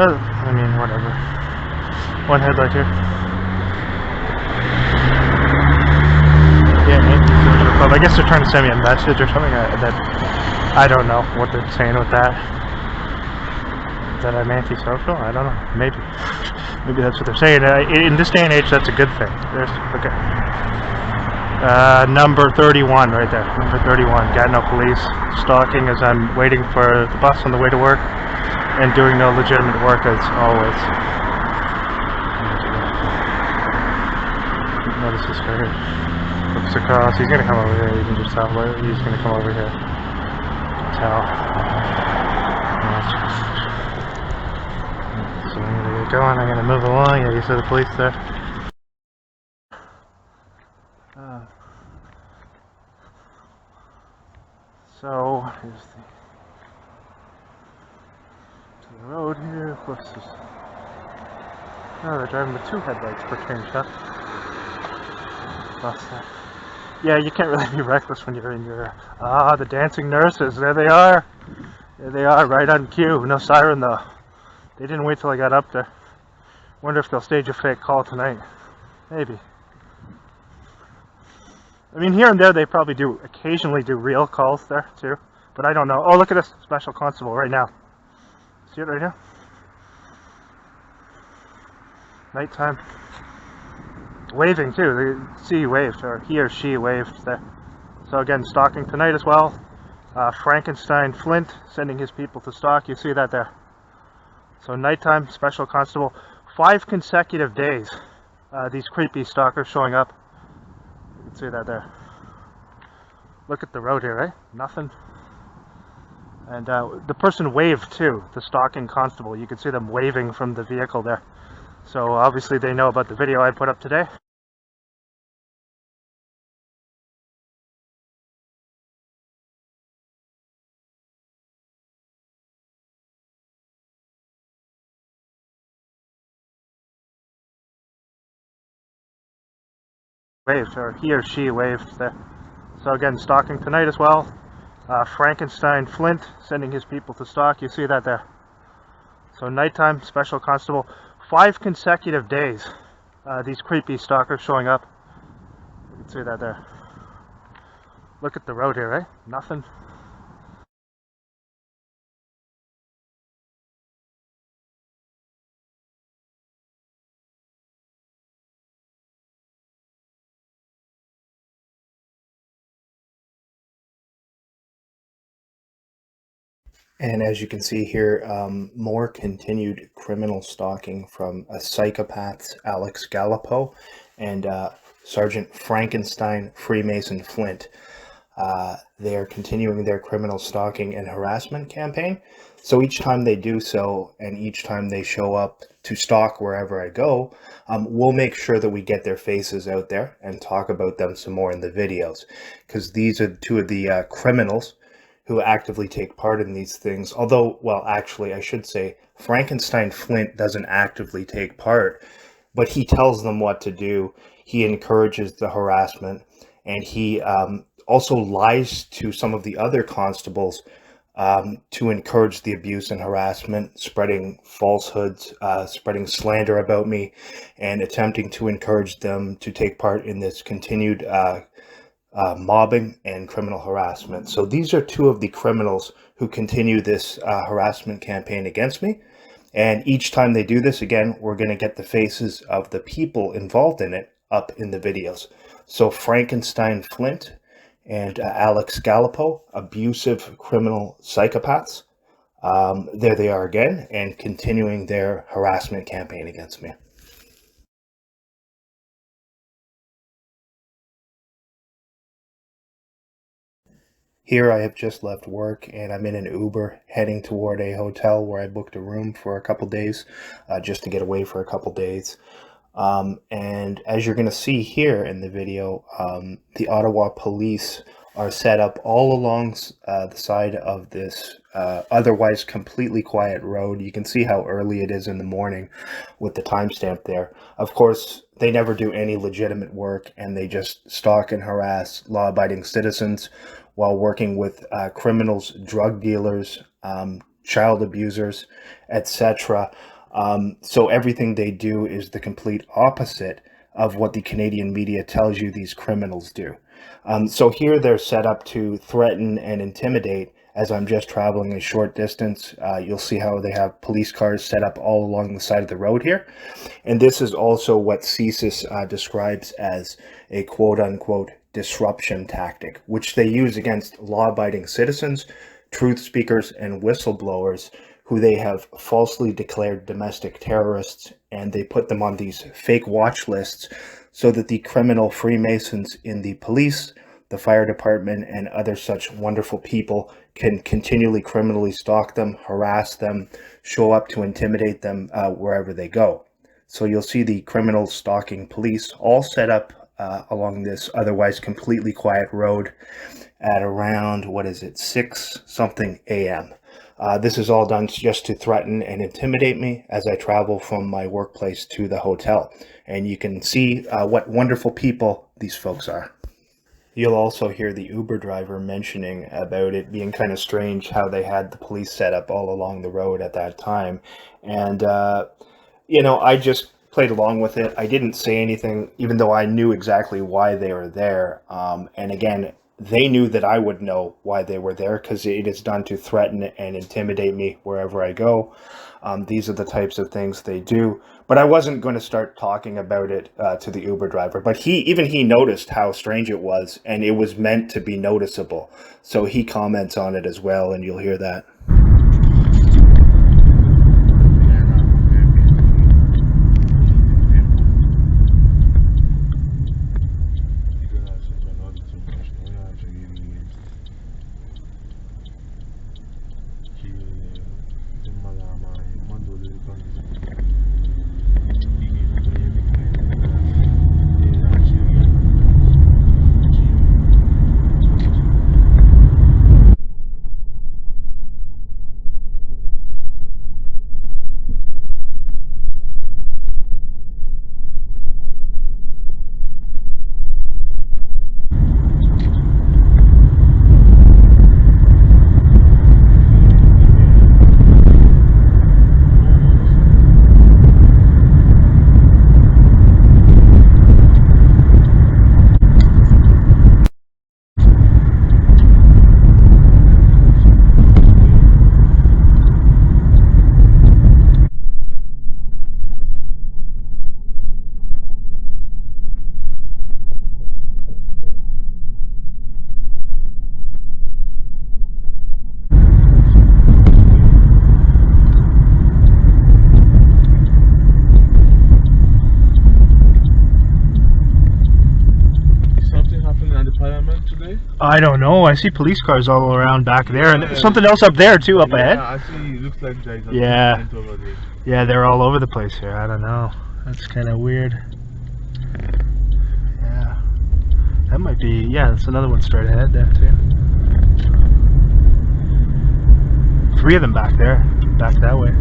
I mean, whatever. One headlight here. Yeah, Anti-Social Club. I guess they're trying to send me a message or something that I don't know what they're saying with that. That I'm antisocial? I don't know. Maybe. Maybe that's what they're saying. In this day and age, that's a good thing. There's okay. Number 31 right there. Number 31. Gatineau Police. Stalking as I'm waiting for the bus on the way to work and doing no legitimate work as always. Notice this guy here. Looks across. He's gonna come over here. You can just tell. He's gonna come over here. Tell. So I'm gonna get going. I'm gonna move along. Yeah, you see the police there. So here's the road here. What's this? Oh, they're driving with two headlights for change, huh? Yeah, you can't really be reckless when you're in your the dancing nurses. There they are. There they are, right on cue. No siren though. They didn't wait till I got up there. Wonder if they'll stage a fake call tonight. Maybe. I mean, here and there they probably do occasionally do real calls there too, but I don't know. Oh, look at this special constable right now. See it right now? Nighttime. Waving too. See, he waved, or he or she waved there. So again, stalking tonight as well. Frankenstein Flint sending his people to stalk. You see that there. So nighttime, special constable. 5 consecutive days. These creepy stalkers showing up. You can see that there. Look at the road here, right? Nothing. And the person waved too, the stalking constable. You can see them waving from the vehicle there. So obviously they know about the video I put up today. Waved, or he or she waved there. So again, stalking tonight as well. Frankenstein Flint sending his people to stalk. You see that there. So nighttime, special constable. 5 consecutive days. These creepy stalkers showing up. You can see that there. Look at the road here, right? Nothing. And as you can see here, more continued criminal stalking from psychopaths Alex Gallipo and Sergeant Frankenstein Freemason Flint. They are continuing their criminal stalking and harassment campaign. So each time they do so, and each time they show up to stalk wherever I go, we'll make sure that we get their faces out there and talk about them some more in the videos, because these are two of the criminals who actively take part in these things. Although, well, actually, I should say Frankenstein Flint doesn't actively take part, but he tells them what to do. He encourages the harassment, and he also lies to some of the other constables to encourage the abuse and harassment, spreading falsehoods, spreading slander about me, and attempting to encourage them to take part in this continued mobbing and criminal harassment. So these are two of the criminals who continue this harassment campaign against me. And each time they do this, again, we're going to get the faces of the people involved in it up in the videos. So Frankenstein Flint and Alex Gallipo, abusive criminal psychopaths. There they are again, and continuing their harassment campaign against me. Here I have just left work and I'm in an Uber heading toward a hotel where I booked a room for a couple days, just to get away for a couple days. And as you're going to see here in the video, the Ottawa police are set up all along the side of this otherwise completely quiet road. You can see how early it is in the morning with the timestamp there. Of course, they never do any legitimate work, and they just stalk and harass law-abiding citizens while working with criminals, drug dealers, child abusers, etc. So everything they do is the complete opposite of what the Canadian media tells you these criminals do. So here they're set up to threaten and intimidate. As I'm just traveling a short distance, you'll see how they have police cars set up all along the side of the road here. And this is also what CSIS describes as a quote-unquote disruption tactic, which they use against law-abiding citizens, truth speakers, and whistleblowers who they have falsely declared domestic terrorists, and they put them on these fake watch lists so that the criminal Freemasons in the police, the fire department, and other such wonderful people can continually criminally stalk them, harass them, show up to intimidate them wherever they go. So you'll see the criminal stalking police all set up along this otherwise completely quiet road at around, 6 something a.m. This is all done just to threaten and intimidate me as I travel from my workplace to the hotel. And you can see what wonderful people these folks are. You'll also hear the Uber driver mentioning about it being kind of strange how they had the police set up all along the road at that time. And, I just played along with it. I didn't say anything, even though I knew exactly why they were there. And again, they knew that I would know why they were there because it is done to threaten and intimidate me wherever I go. These are the types of things they do. But I wasn't going to start talking about it to the Uber driver. But he noticed how strange it was, and it was meant to be noticeable. So he comments on it as well, and you'll hear that. I don't know. I see police cars all around back there, and something else up there too, up ahead. I see. It looks like there's a over there. Yeah, they're all over the place here. I don't know. That's kind of weird. Yeah, that might be. Yeah, that's another one straight ahead there too. 3 of them back there, back that way.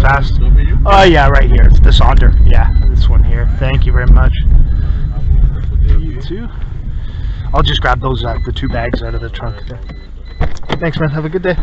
Fast. Oh yeah, right here. It's the Sonder. Yeah, this one here. Thank you very much. You too. I'll just grab those the 2 bags out of the trunk there. Thanks, man. Have a good day.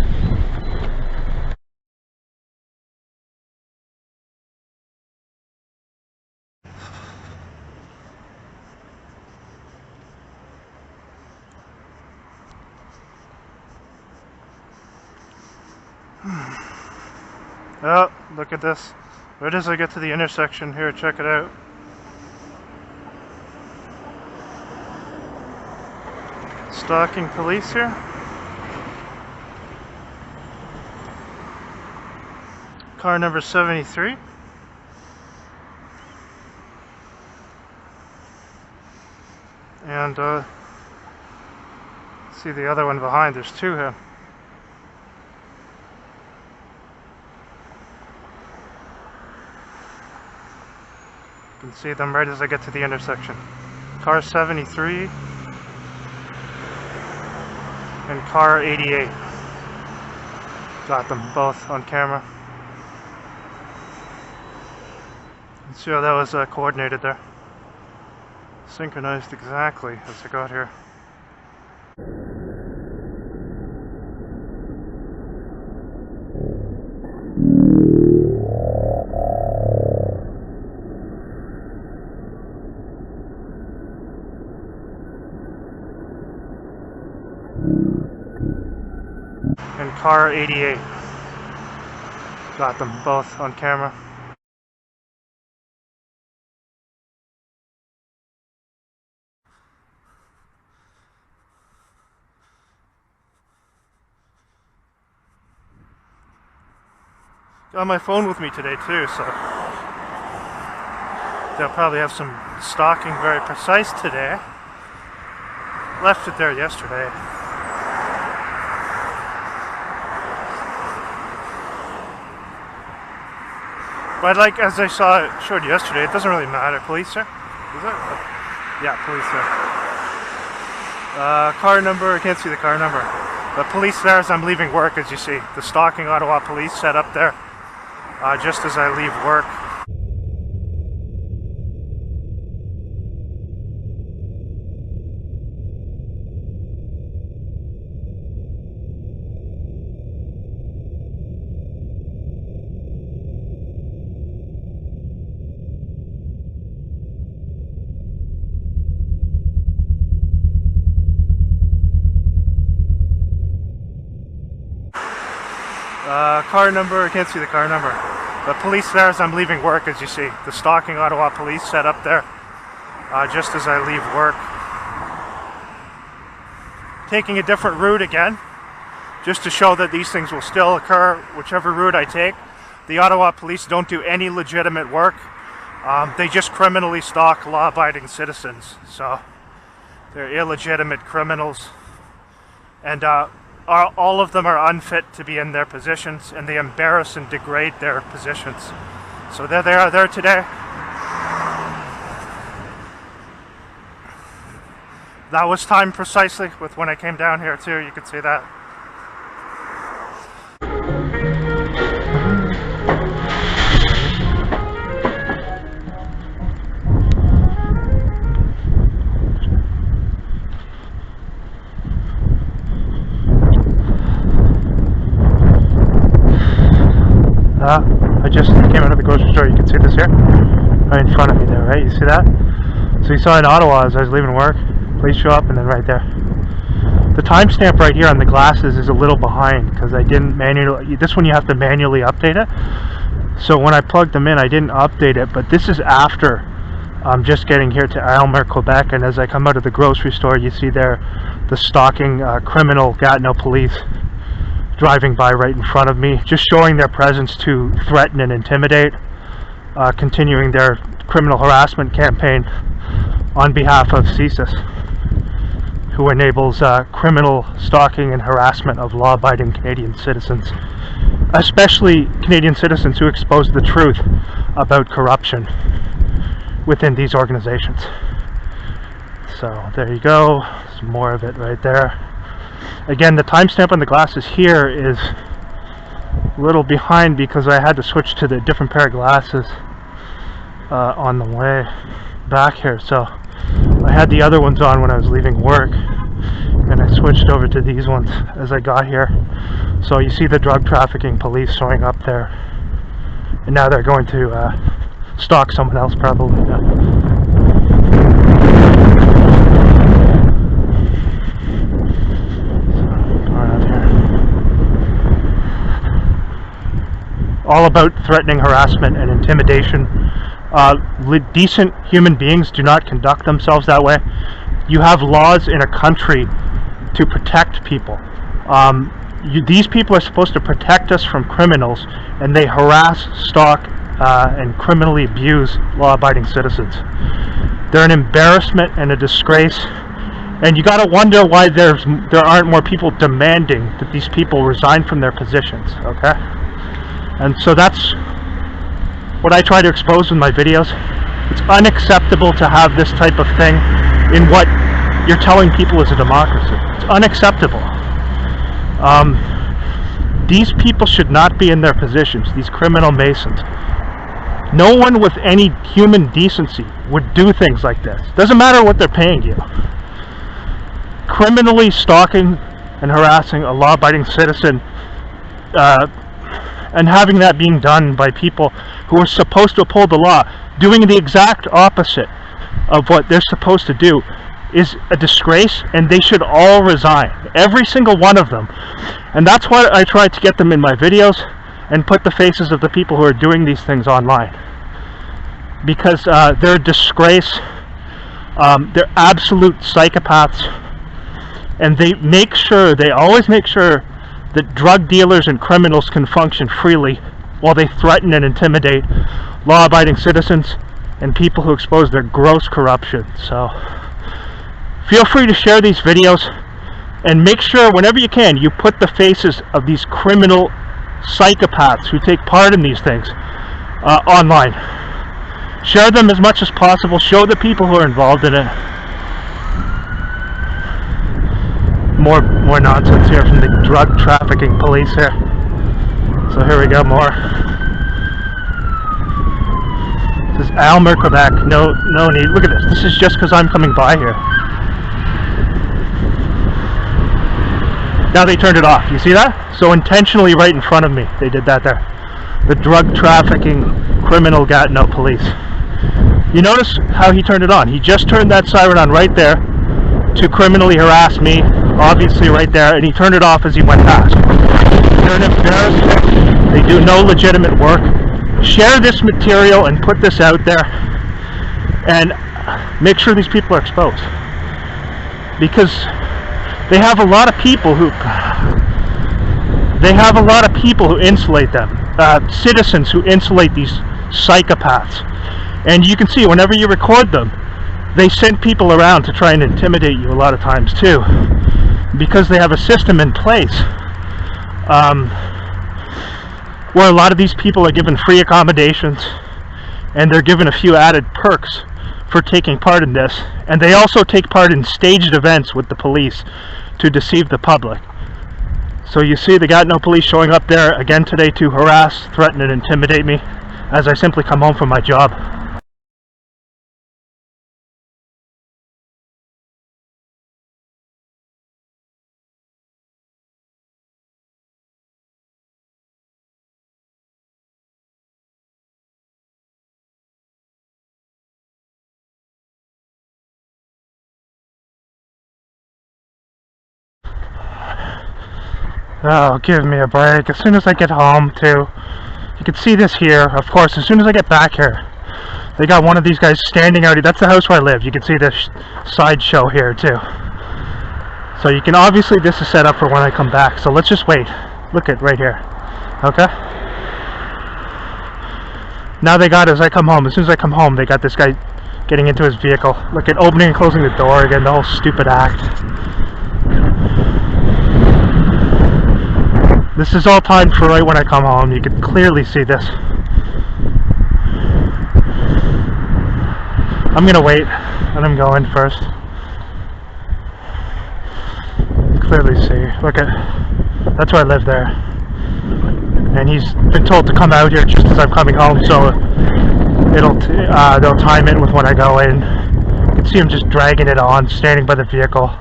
Oh, look at this. Right as I get to the intersection here, check it out. Stalking police here. Car number 73. And see the other one behind. There's 2 here. You can see them right as I get to the intersection. Car 73 and car 88. Got them both on camera. Let's see how that was coordinated there. Synchronized exactly as I got here. And car 88. Got them both on camera. Got my phone with me today too, so they'll probably have some stalking very precise today. Left it there yesterday. But like as I showed yesterday, it doesn't really matter. Police, sir? Is it? Yeah, police, sir. Car number, I can't see the car number. But police there as I'm leaving work, as you see. The Stalking Ottawapolice set up there just as I leave work. Car number, I can't see the car number. But police there as I'm leaving work, as you see. The Stalking Ottawapolice set up there just as I leave work. Taking a different route again, just to show that these things will still occur whichever route I take. The Ottawapolice don't do any legitimate work. They just criminally stalk law-abiding citizens. So they're illegitimate criminals. And all of them are unfit to be in their positions, and they embarrass and degrade their positions. So there they are there today. That was timed precisely with when I came down here too, you could see that. I just came out of the grocery store. You can see this here, right in front of me there, right? You see that? So you saw in Ottawa as I was leaving work, police show up, and then right there. The timestamp right here on the glasses is a little behind because I didn't manually. This one you have to manually update it. So when I plugged them in, I didn't update it. But this is after I'm just getting here to Aylmer, Quebec, and as I come out of the grocery store, you see there the stalking criminal Gatineau police driving by right in front of me, just showing their presence to threaten and intimidate, continuing their criminal harassment campaign on behalf of CSIS, who enables criminal stalking and harassment of law-abiding Canadian citizens, especially Canadian citizens who expose the truth about corruption within these organizations. So there you go, some more of it right there. Again, the timestamp on the glasses here is a little behind because I had to switch to the different pair of glasses on the way back here. So I had the other ones on when I was leaving work, and I switched over to these ones as I got here. So you see the drug trafficking police showing up there, and now they're going to stalk someone else probably. All about threatening, harassment, and intimidation. Decent human beings do not conduct themselves that way. You have laws in a country to protect people. These people are supposed to protect us from criminals, and they harass, stalk, and criminally abuse law-abiding citizens. They're an embarrassment and a disgrace, and you gotta wonder why there aren't more people demanding that these people resign from their positions, okay? And so that's what I try to expose in my videos. It's unacceptable to have this type of thing in what you're telling people is a democracy. It's unacceptable. These people should not be in their positions, these criminal masons. No one with any human decency would do things like this. Doesn't matter what they're paying you. Criminally stalking and harassing a law-abiding citizen, and having that being done by people who are supposed to uphold the law, doing the exact opposite of what they're supposed to do, is a disgrace, and they should all resign. Every single one of them. And that's why I try to get them in my videos and put the faces of the people who are doing these things online. Because they're a disgrace. They're absolute psychopaths. And they always make sure that drug dealers and criminals can function freely while they threaten and intimidate law-abiding citizens and people who expose their gross corruption. So feel free to share these videos, and make sure whenever you can you put the faces of these criminal psychopaths who take part in these things online. Share them as much as possible. Show the people who are involved in it. More nonsense here from the drug trafficking police here. So here we go, more. This is Almer, Quebec. No need. Look at this. This is just because I'm coming by here. Now they turned it off. You see that? So intentionally right in front of me, they did that there. The drug trafficking criminal Gatineau police. You notice how he turned it on? He just turned that siren on right there to criminally harass me, obviously right there, and he turned it off as he went past. They're an embarrassment. They do no legitimate work. Share this material and put this out there, and make sure these people are exposed. Because they have a lot of people who insulate them. Citizens who insulate these psychopaths. And you can see whenever you record them, they send people around to try and intimidate you a lot of times too, because they have a system in place where a lot of these people are given free accommodations, and they're given a few added perks for taking part in this, and they also take part in staged events with the police to deceive the public. So you see the Gatineau police showing up there again today to harass, threaten, and intimidate me as I simply come home from my job. Oh, give me a break. As soon as I get home, too. You can see this here, of course, as soon as I get back here. They got one of these guys standing out. That's the house where I live. You can see this sideshow here, too. So you can, obviously, this is set up for when I come back. So let's just wait. Look at right here. Okay? Now they got, as I come home, as soon as I come home, they got this guy getting into his vehicle. Look at opening and closing the door again, the whole stupid act. This is all timed for right when I come home. You can clearly see this. I'm gonna wait, and I'm going first. Clearly see. Look at, that's where I live there. And he's been told to come out here just as I'm coming home, so they'll time it with when I go in. You can see him just dragging it on, standing by the vehicle.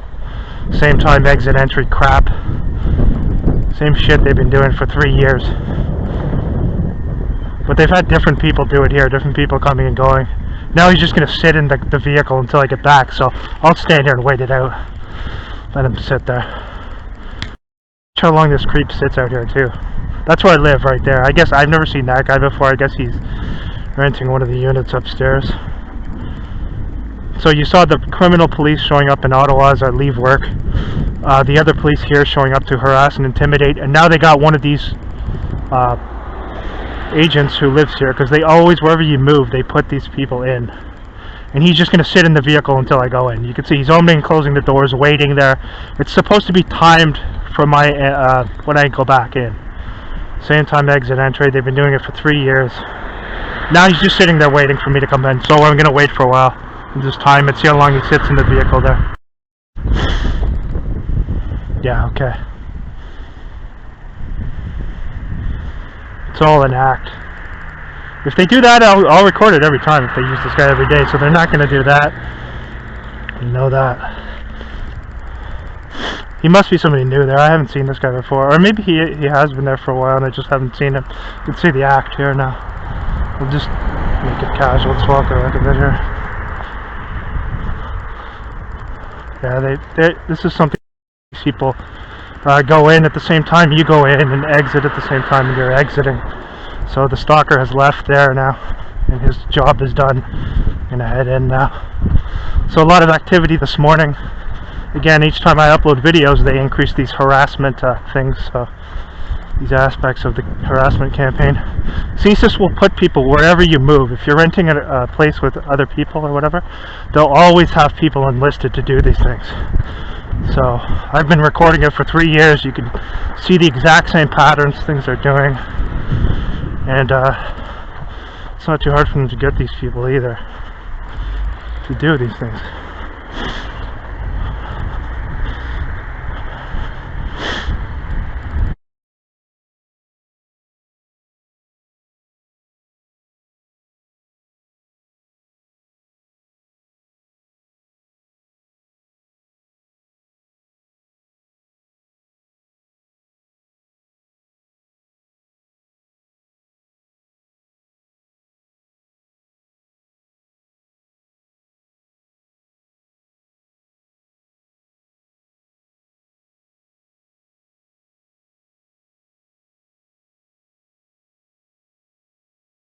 Same time exit entry crap. Same shit they've been doing for 3 years. But they've had different people do it here, different people coming and going. Now he's just going to sit in the vehicle until I get back, so I'll stand here and wait it out. Let him sit there. Watch how long this creep sits out here too. That's where I live, right there. I guess I've never seen that guy before. I guess he's renting one of the units upstairs. So you saw the criminal police showing up in Ottawa as I leave work. The other police here showing up to harass and intimidate, and now they got one of these agents who lives here, because they always, wherever you move, they put these people in. And he's just going to sit in the vehicle until I go in. You can see he's opening and closing the doors, waiting there. It's supposed to be timed for my when I go back in. Same time exit entry. They've been doing it for 3 years. Now he's just sitting there waiting for me to come in, so I'm gonna wait for a while and just time it, see how long he sits in the vehicle there. Yeah, okay. It's all an act. If they do that, I'll record it every time if they use this guy every day, so they're not gonna do that. You know that. He must be somebody new there. I haven't seen this guy before. Or maybe he has been there for a while and I just haven't seen him. You can see the act here now. We'll just make it casual. Let's walk around a bit here. Yeah, this is something people go in at the same time you go in and exit at the same time you're exiting. So the stalker has left there now and his job is done. I'm gonna head in now. So a lot of activity this morning. Again, each time I upload videos, they increase these harassment things, these aspects of the harassment campaign. CSIS will put people wherever you move. If you're renting a place with other people or whatever, they'll always have people enlisted to do these things. So I've been recording it for 3 years. You can see the exact same patterns, things they're doing, and it's not too hard for them to get these people either to do these things.